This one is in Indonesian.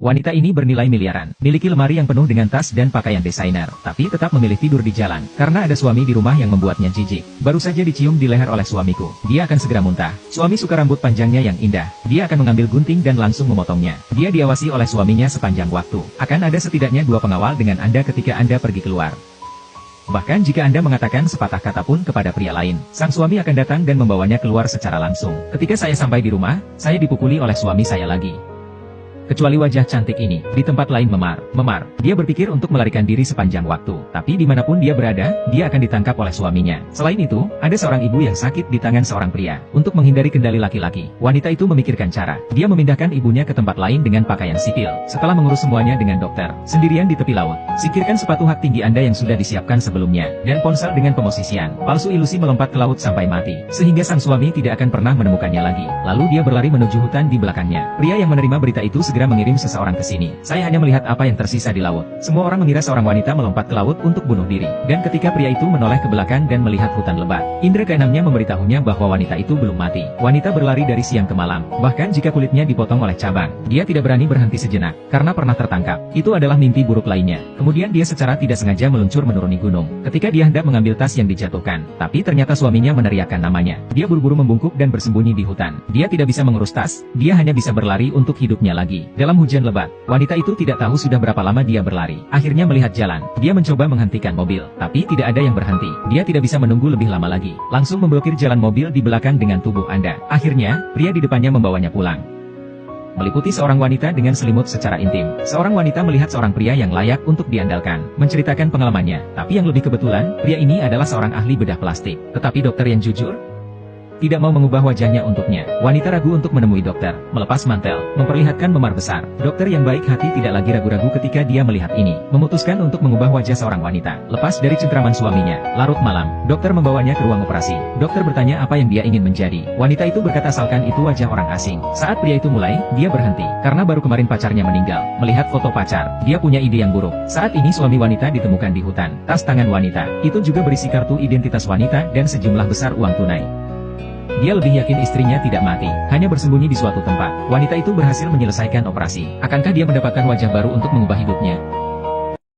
Wanita ini bernilai miliaran, miliki lemari yang penuh dengan tas dan pakaian desainer, tapi tetap memilih tidur di jalan, karena ada suami di rumah yang membuatnya jijik. Baru saja dicium di leher oleh suamiku, dia akan segera muntah. Suami suka rambut panjangnya yang indah, dia akan mengambil gunting dan langsung memotongnya. Dia diawasi oleh suaminya sepanjang waktu. Akan ada setidaknya 2 pengawal dengan Anda ketika Anda pergi keluar. Bahkan jika Anda mengatakan sepatah kata pun kepada pria lain, sang suami akan datang dan membawanya keluar secara langsung. Ketika saya sampai di rumah, saya dipukuli oleh suami saya lagi. Kecuali wajah cantik ini, di tempat lain memar. Dia berpikir untuk melarikan diri sepanjang waktu, tapi dimanapun dia berada, dia akan ditangkap oleh suaminya. Selain itu, ada seorang ibu yang sakit di tangan seorang pria. Untuk menghindari kendali laki-laki, wanita itu memikirkan cara. Dia memindahkan ibunya ke tempat lain dengan pakaian sipil. Setelah mengurus semuanya dengan dokter, sendirian di tepi laut. Singkirkan sepatu hak tinggi Anda yang sudah disiapkan sebelumnya, dan ponsel dengan pemosisian. Palsu ilusi melompat ke laut sampai mati, sehingga sang suami tidak akan pernah menemukannya lagi. Lalu dia berlari menuju hutan di belakangnya. Pria yang menerima berita itu segera mengirim seseorang ke sini. Saya hanya melihat apa yang tersisa di laut. Semua orang mengira seorang wanita melompat ke laut untuk bunuh diri. Dan ketika pria itu menoleh ke belakang dan melihat hutan lebat, indera keenamnya memberitahunya bahwa wanita itu belum mati. Wanita berlari dari siang ke malam. Bahkan jika kulitnya dipotong oleh cabang, dia tidak berani berhenti sejenak, karena pernah tertangkap. Itu adalah mimpi buruk lainnya. Kemudian dia secara tidak sengaja meluncur menuruni gunung. Ketika dia hendak mengambil tas yang dijatuhkan, tapi ternyata suaminya meneriakkan namanya. Dia buru-buru membungkuk dan bersembunyi di hutan. Dia tidak bisa mengurus tas, dia hanya bisa berlari untuk hidupnya lagi. Dalam hujan lebat, wanita itu tidak tahu sudah berapa lama dia berlari. Akhirnya melihat jalan, dia mencoba menghentikan mobil, tapi tidak ada yang berhenti. Dia tidak bisa menunggu lebih lama lagi, langsung memblokir jalan mobil di belakang dengan tubuh Anda. Akhirnya, pria di depannya membawanya pulang. Meliputi seorang wanita dengan selimut secara intim. Seorang wanita melihat seorang pria yang layak untuk diandalkan, menceritakan pengalamannya. Tapi yang lebih kebetulan, pria ini adalah seorang ahli bedah plastik. Tetapi dokter yang jujur tidak mau mengubah wajahnya untuknya. Wanita ragu untuk menemui dokter, melepas mantel, memperlihatkan memar besar. Dokter yang baik hati tidak lagi ragu-ragu ketika dia melihat ini. Memutuskan untuk mengubah wajah seorang wanita, lepas dari cengkraman suaminya. Larut malam, dokter membawanya ke ruang operasi. Dokter bertanya apa yang dia ingin menjadi. Wanita itu berkata asalkan itu wajah orang asing. Saat pria itu mulai, dia berhenti, karena baru kemarin pacarnya meninggal. Melihat foto pacar, dia punya ide yang buruk. Saat ini suami wanita ditemukan di hutan. Tas tangan wanita, itu juga berisi kartu identitas wanita dan sejumlah besar uang tunai. Dia lebih yakin istrinya tidak mati, hanya bersembunyi di suatu tempat. Wanita itu berhasil menyelesaikan operasi. Akankah dia mendapatkan wajah baru untuk mengubah hidupnya?